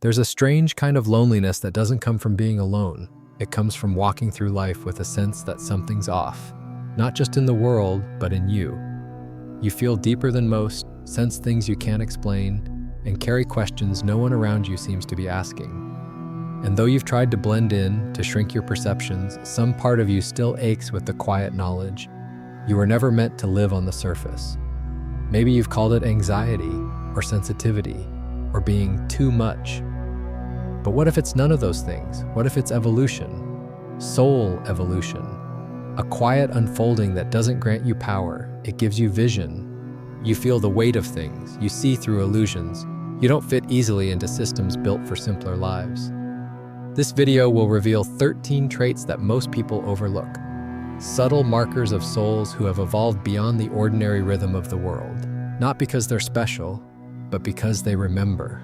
There's a strange kind of loneliness that doesn't come from being alone. It comes from walking through life with a sense that something's off, not just in the world, but in you. You feel deeper than most, sense things you can't explain, and carry questions no one around you seems to be asking. And though you've tried to blend in, to shrink your perceptions, some part of you still aches with the quiet knowledge you were never meant to live on the surface. Maybe you've called it anxiety, or sensitivity, or being too much. But what if it's none of those things? What if it's evolution? Soul evolution. A quiet unfolding that doesn't grant you power. It gives you vision. You feel the weight of things. You see through illusions. You don't fit easily into systems built for simpler lives. This video will reveal 13 traits that most people overlook. Subtle markers of souls who have evolved beyond the ordinary rhythm of the world. Not because they're special, but because they remember.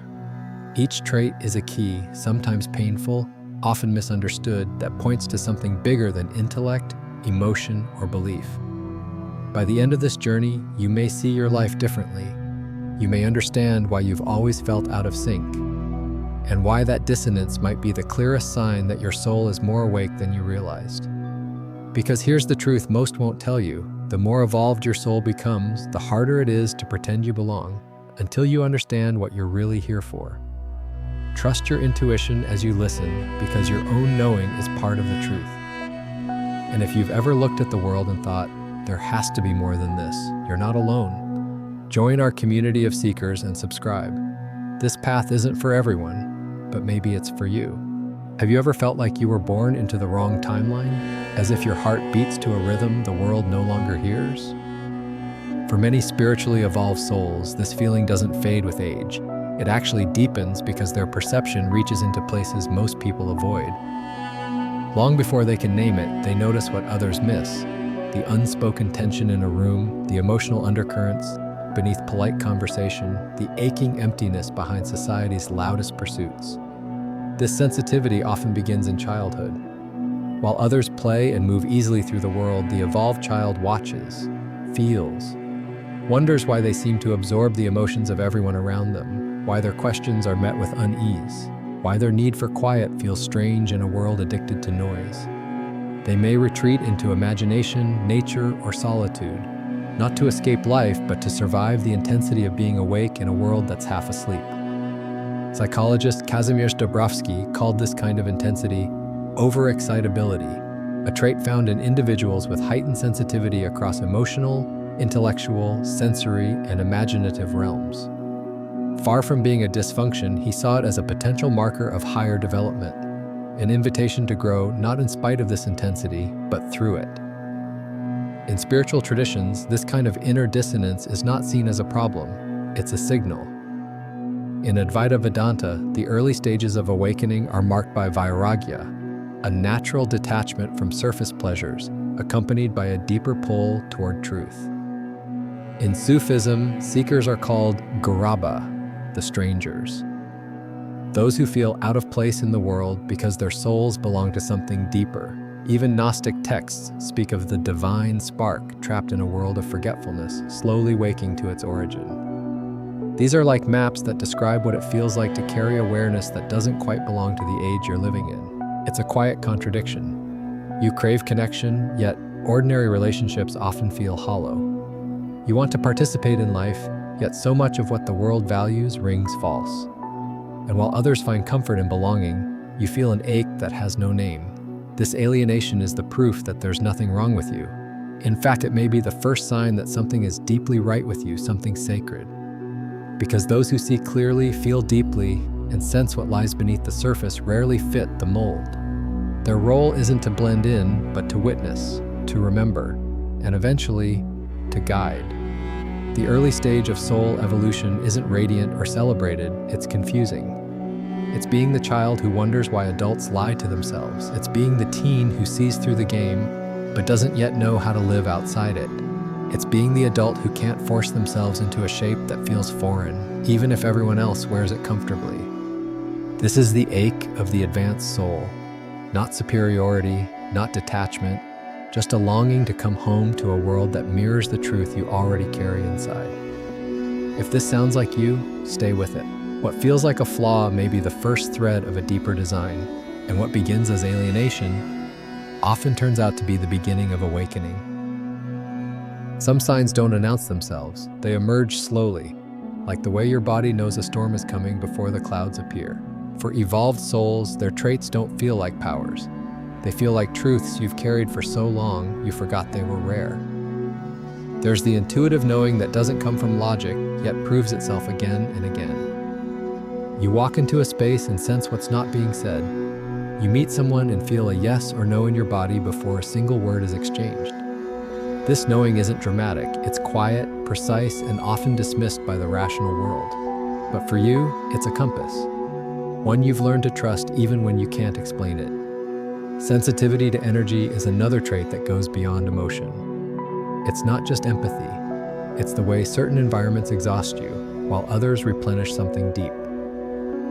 Each trait is a key, sometimes painful, often misunderstood, that points to something bigger than intellect, emotion, or belief. By the end of this journey, you may see your life differently. You may understand why you've always felt out of sync, and why that dissonance might be the clearest sign that your soul is more awake than you realized. Because here's the truth most won't tell you: the more evolved your soul becomes, the harder it is to pretend you belong, until you understand what you're really here for. Trust your intuition as you listen, because your own knowing is part of the truth. And if you've ever looked at the world and thought, there has to be more than this, you're not alone. Join our community of seekers and subscribe. This path isn't for everyone, but maybe it's for you. Have you ever felt like you were born into the wrong timeline? As if your heart beats to a rhythm the world no longer hears? For many spiritually evolved souls, this feeling doesn't fade with age. It actually deepens because their perception reaches into places most people avoid. Long before they can name it, they notice what others miss: the unspoken tension in a room, the emotional undercurrents beneath polite conversation, the aching emptiness behind society's loudest pursuits. This sensitivity often begins in childhood. While others play and move easily through the world, the evolved child watches, feels, wonders why they seem to absorb the emotions of everyone around them, why their questions are met with unease, why their need for quiet feels strange in a world addicted to noise. They may retreat into imagination, nature, or solitude, not to escape life, but to survive the intensity of being awake in a world that's half asleep. Psychologist Kazimierz Dabrowski called this kind of intensity overexcitability, a trait found in individuals with heightened sensitivity across emotional, intellectual, sensory, and imaginative realms. Far from being a dysfunction, he saw it as a potential marker of higher development, an invitation to grow not in spite of this intensity, but through it. In spiritual traditions, this kind of inner dissonance is not seen as a problem, it's a signal. In Advaita Vedanta, the early stages of awakening are marked by vairagya, a natural detachment from surface pleasures, accompanied by a deeper pull toward truth. In Sufism, seekers are called ghuraba, the strangers. Those who feel out of place in the world because their souls belong to something deeper. Even Gnostic texts speak of the divine spark trapped in a world of forgetfulness, slowly waking to its origin. These are like maps that describe what it feels like to carry awareness that doesn't quite belong to the age you're living in. It's a quiet contradiction. You crave connection, yet ordinary relationships often feel hollow. You want to participate in life, yet so much of what the world values rings false. And while others find comfort in belonging, you feel an ache that has no name. This alienation is the proof that there's nothing wrong with you. In fact, it may be the first sign that something is deeply right with you, something sacred. Because those who see clearly, feel deeply, and sense what lies beneath the surface rarely fit the mold. Their role isn't to blend in, but to witness, to remember, and eventually, to guide. The early stage of soul evolution isn't radiant or celebrated, it's confusing. It's being the child who wonders why adults lie to themselves. It's being the teen who sees through the game, but doesn't yet know how to live outside it. It's being the adult who can't force themselves into a shape that feels foreign, even if everyone else wears it comfortably. This is the ache of the advanced soul. Not superiority, not detachment, just a longing to come home to a world that mirrors the truth you already carry inside. If this sounds like you, stay with it. What feels like a flaw may be the first thread of a deeper design, and what begins as alienation often turns out to be the beginning of awakening. Some signs don't announce themselves, they emerge slowly, like the way your body knows a storm is coming before the clouds appear. For evolved souls, their traits don't feel like powers. They feel like truths you've carried for so long you forgot they were rare. There's the intuitive knowing that doesn't come from logic, yet proves itself again and again. You walk into a space and sense what's not being said. You meet someone and feel a yes or no in your body before a single word is exchanged. This knowing isn't dramatic, it's quiet, precise, and often dismissed by the rational world. But for you, it's a compass. One you've learned to trust even when you can't explain it. Sensitivity to energy is another trait that goes beyond emotion. It's not just empathy. It's the way certain environments exhaust you, while others replenish something deep.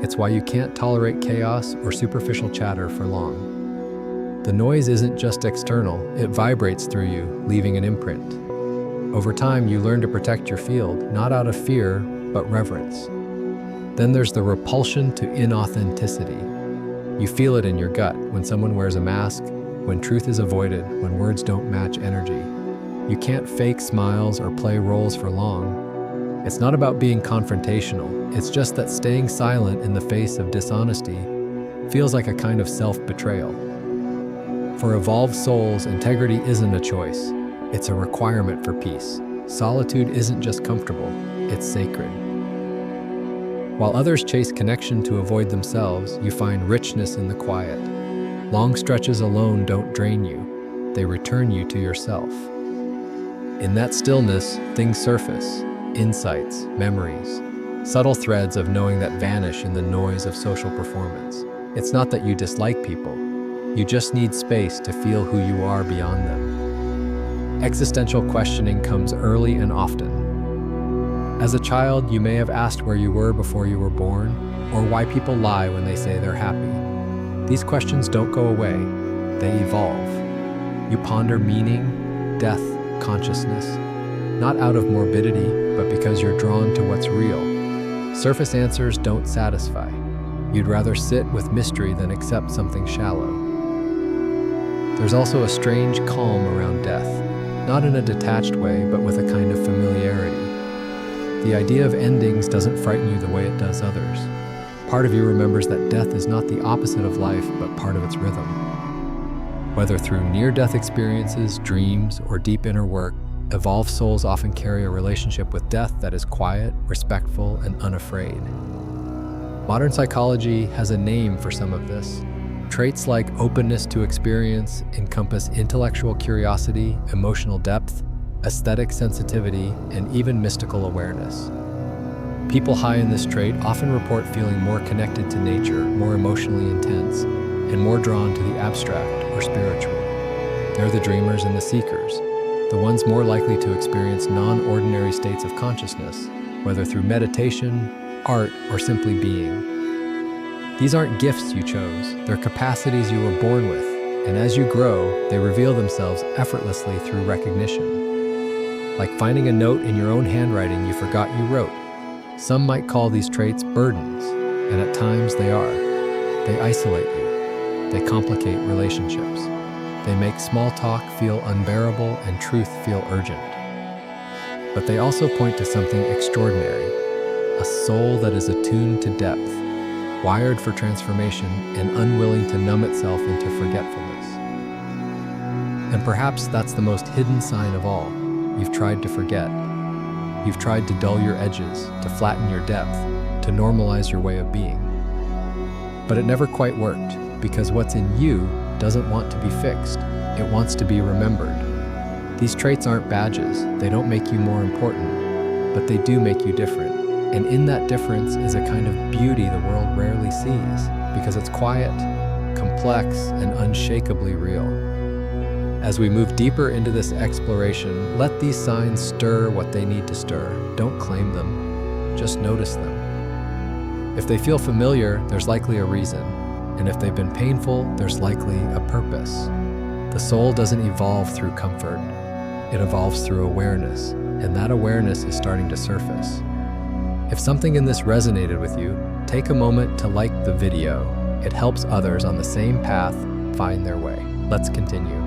It's why you can't tolerate chaos or superficial chatter for long. The noise isn't just external, it vibrates through you, leaving an imprint. Over time, you learn to protect your field, not out of fear, but reverence. Then there's the repulsion to inauthenticity. You feel it in your gut when someone wears a mask, when truth is avoided, when words don't match energy. You can't fake smiles or play roles for long. It's not about being confrontational, it's just that staying silent in the face of dishonesty feels like a kind of self-betrayal. For evolved souls, integrity isn't a choice, it's a requirement for peace. Solitude isn't just comfortable, it's sacred. While others chase connection to avoid themselves, you find richness in the quiet. Long stretches alone don't drain you, they return you to yourself. In that stillness, things surface. Insights, memories, subtle threads of knowing that vanish in the noise of social performance. It's not that you dislike people, you just need space to feel who you are beyond them. Existential questioning comes early and often. As a child, you may have asked where you were before you were born, or why people lie when they say they're happy. These questions don't go away, they evolve. You ponder meaning, death, consciousness, not out of morbidity, but because you're drawn to what's real. Surface answers don't satisfy. You'd rather sit with mystery than accept something shallow. There's also a strange calm around death, not in a detached way, but with a kind of familiarity. The idea of endings doesn't frighten you the way it does others. Part of you remembers that death is not the opposite of life, but part of its rhythm. Whether through near-death experiences, dreams, or deep inner work, evolved souls often carry a relationship with death that is quiet, respectful, and unafraid. Modern psychology has a name for some of this. Traits like openness to experience encompass intellectual curiosity, emotional depth, aesthetic sensitivity, and even mystical awareness. People high in this trait often report feeling more connected to nature, more emotionally intense, and more drawn to the abstract or spiritual. They're the dreamers and the seekers, the ones more likely to experience non-ordinary states of consciousness, whether through meditation, art, or simply being. These aren't gifts you chose, they're capacities you were born with, and as you grow, they reveal themselves effortlessly through recognition. Like finding a note in your own handwriting you forgot you wrote. Some might call these traits burdens, and at times they are. They isolate you. They complicate relationships. They make small talk feel unbearable and truth feel urgent. But they also point to something extraordinary, a soul that is attuned to depth, wired for transformation and unwilling to numb itself into forgetfulness. And perhaps that's the most hidden sign of all. You've tried to forget. You've tried to dull your edges, to flatten your depth, to normalize your way of being. But it never quite worked, because what's in you doesn't want to be fixed. It wants to be remembered. These traits aren't badges. They don't make you more important, but they do make you different. And in that difference is a kind of beauty the world rarely sees, because it's quiet, complex, and unshakably real. As we move deeper into this exploration, let these signs stir what they need to stir. Don't claim them, just notice them. If they feel familiar, there's likely a reason. And if they've been painful, there's likely a purpose. The soul doesn't evolve through comfort. It evolves through awareness, and that awareness is starting to surface. If something in this resonated with you, take a moment to like the video. It helps others on the same path find their way. Let's continue.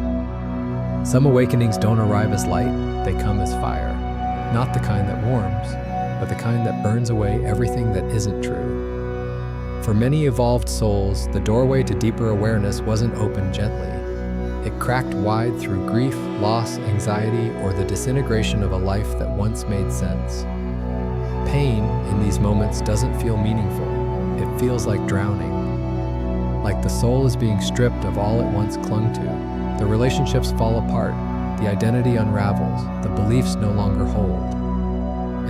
Some awakenings don't arrive as light, they come as fire. Not the kind that warms, but the kind that burns away everything that isn't true. For many evolved souls, the doorway to deeper awareness wasn't opened gently. It cracked wide through grief, loss, anxiety, or the disintegration of a life that once made sense. Pain in these moments doesn't feel meaningful. It feels like drowning. Like the soul is being stripped of all it once clung to. The relationships fall apart, the identity unravels, the beliefs no longer hold.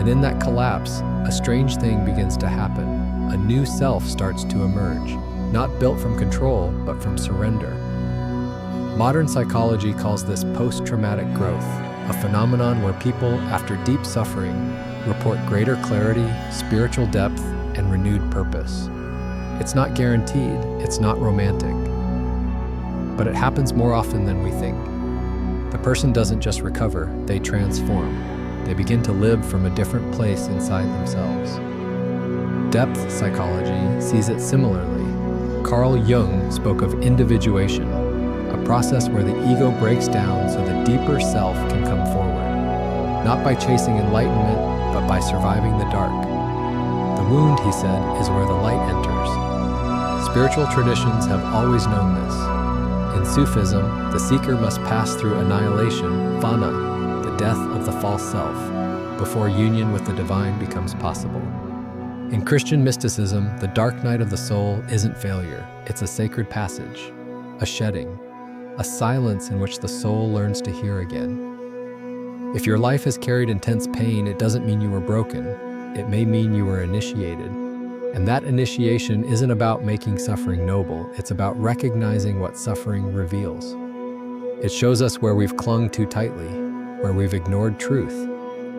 And in that collapse, a strange thing begins to happen. A new self starts to emerge, not built from control, but from surrender. Modern psychology calls this post-traumatic growth, a phenomenon where people, after deep suffering, report greater clarity, spiritual depth, and renewed purpose. It's not guaranteed, it's not romantic, but it happens more often than we think. The person doesn't just recover, they transform. They begin to live from a different place inside themselves. Depth psychology sees it similarly. Carl Jung spoke of individuation, a process where the ego breaks down so the deeper self can come forward, not by chasing enlightenment, but by surviving the dark. The wound, he said, is where the light enters. Spiritual traditions have always known this. In Sufism, the seeker must pass through annihilation, fana, the death of the false self, before union with the divine becomes possible. In Christian mysticism, the dark night of the soul isn't failure, it's a sacred passage, a shedding, a silence in which the soul learns to hear again. If your life has carried intense pain, it doesn't mean you were broken. It may mean you were initiated. And that initiation isn't about making suffering noble, it's about recognizing what suffering reveals. It shows us where we've clung too tightly, where we've ignored truth,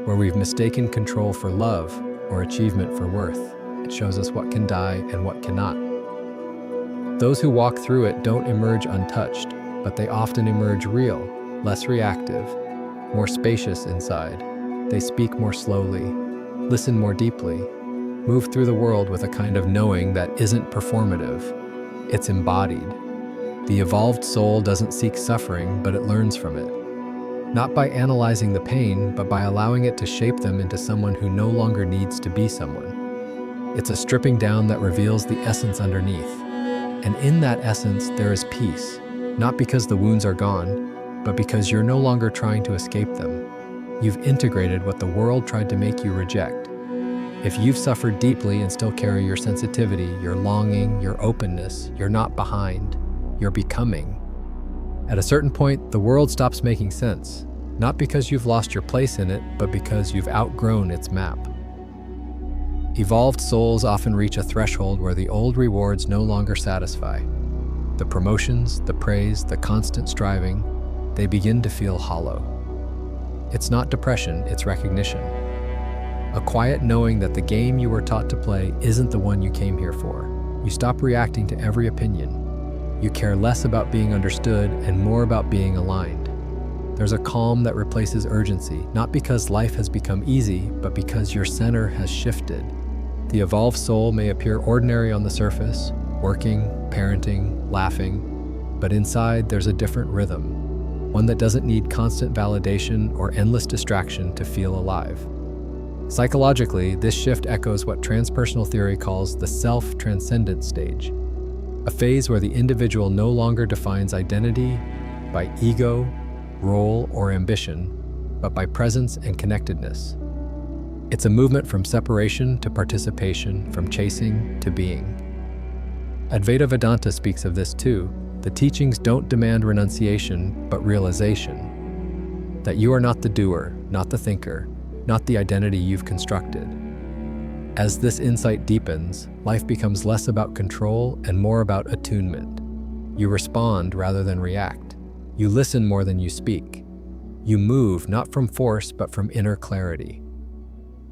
where we've mistaken control for love or achievement for worth. It shows us what can die and what cannot. Those who walk through it don't emerge untouched, but they often emerge real, less reactive, more spacious inside. They speak more slowly, listen more deeply, move through the world with a kind of knowing that isn't performative. It's embodied. The evolved soul doesn't seek suffering, but it learns from it. Not by analyzing the pain, but by allowing it to shape them into someone who no longer needs to be someone. It's a stripping down that reveals the essence underneath. And in that essence, there is peace. Not because the wounds are gone, but because you're no longer trying to escape them. You've integrated what the world tried to make you reject. If you've suffered deeply and still carry your sensitivity, your longing, your openness, you're not behind, you're becoming. At a certain point, the world stops making sense, not because you've lost your place in it, but because you've outgrown its map. Evolved souls often reach a threshold where the old rewards no longer satisfy. The promotions, the praise, the constant striving, they begin to feel hollow. It's not depression, it's recognition. A quiet knowing that the game you were taught to play isn't the one you came here for. You stop reacting to every opinion. You care less about being understood and more about being aligned. There's a calm that replaces urgency, not because life has become easy, but because your center has shifted. The evolved soul may appear ordinary on the surface, working, parenting, laughing, but inside there's a different rhythm, one that doesn't need constant validation or endless distraction to feel alive. Psychologically, this shift echoes what transpersonal theory calls the self-transcendent stage, a phase where the individual no longer defines identity by ego, role, or ambition, but by presence and connectedness. It's a movement from separation to participation, from chasing to being. Advaita Vedanta speaks of this too. The teachings don't demand renunciation, but realization. That you are not the doer, not the thinker, not the identity you've constructed. As this insight deepens, life becomes less about control and more about attunement. You respond rather than react. You listen more than you speak. You move not from force, but from inner clarity.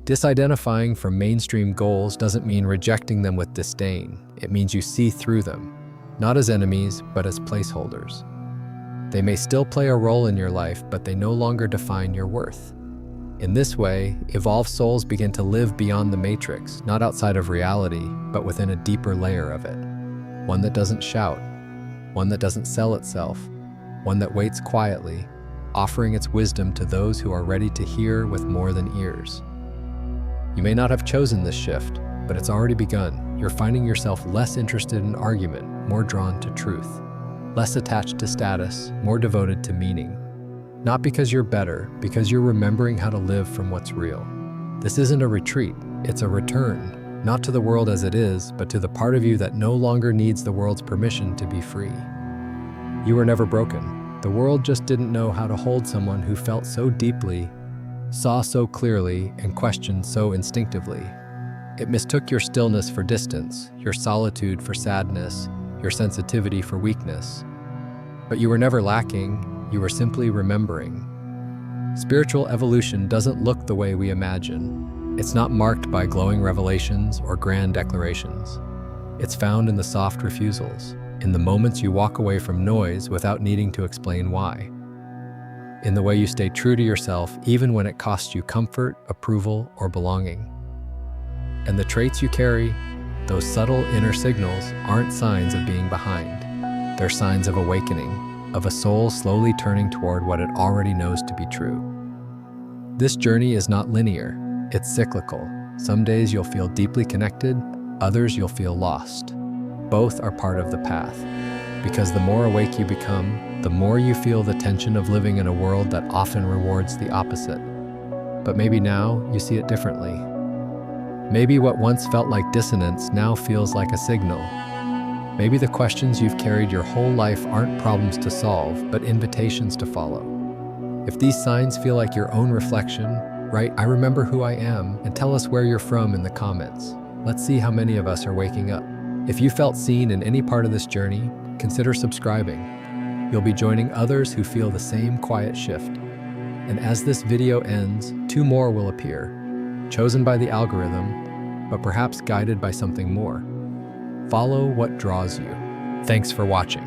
Disidentifying from mainstream goals doesn't mean rejecting them with disdain. It means you see through them, not as enemies, but as placeholders. They may still play a role in your life, but they no longer define your worth. In this way, evolved souls begin to live beyond the matrix, not outside of reality, but within a deeper layer of it. One that doesn't shout, one that doesn't sell itself, one that waits quietly, offering its wisdom to those who are ready to hear with more than ears. You may not have chosen this shift, but it's already begun. You're finding yourself less interested in argument, more drawn to truth, less attached to status, more devoted to meaning. Not because you're better, because you're remembering how to live from what's real. This isn't a retreat, it's a return, not to the world as it is, but to the part of you that no longer needs the world's permission to be free. You were never broken. The world just didn't know how to hold someone who felt so deeply, saw so clearly, and questioned so instinctively. It mistook your stillness for distance, your solitude for sadness, your sensitivity for weakness. But you were never lacking. You were simply remembering. Spiritual evolution doesn't look the way we imagine. It's not marked by glowing revelations or grand declarations. It's found in the soft refusals, in the moments you walk away from noise without needing to explain why. In the way you stay true to yourself even when it costs you comfort, approval, or belonging. And the traits you carry, those subtle inner signals, aren't signs of being behind. They're signs of awakening, of a soul slowly turning toward what it already knows to be true. This journey is not linear, it's cyclical. Some days you'll feel deeply connected, others you'll feel lost. Both are part of the path, because the more awake you become, the more you feel the tension of living in a world that often rewards the opposite. But maybe now you see it differently. Maybe what once felt like dissonance now feels like a signal. Maybe the questions you've carried your whole life aren't problems to solve, but invitations to follow. If these signs feel like your own reflection, write "I remember who I am" and tell us where you're from in the comments. Let's see how many of us are waking up. If you felt seen in any part of this journey, consider subscribing. You'll be joining others who feel the same quiet shift. And as this video ends, 2 more will appear, chosen by the algorithm, but perhaps guided by something more. Follow what draws you. Thanks for watching.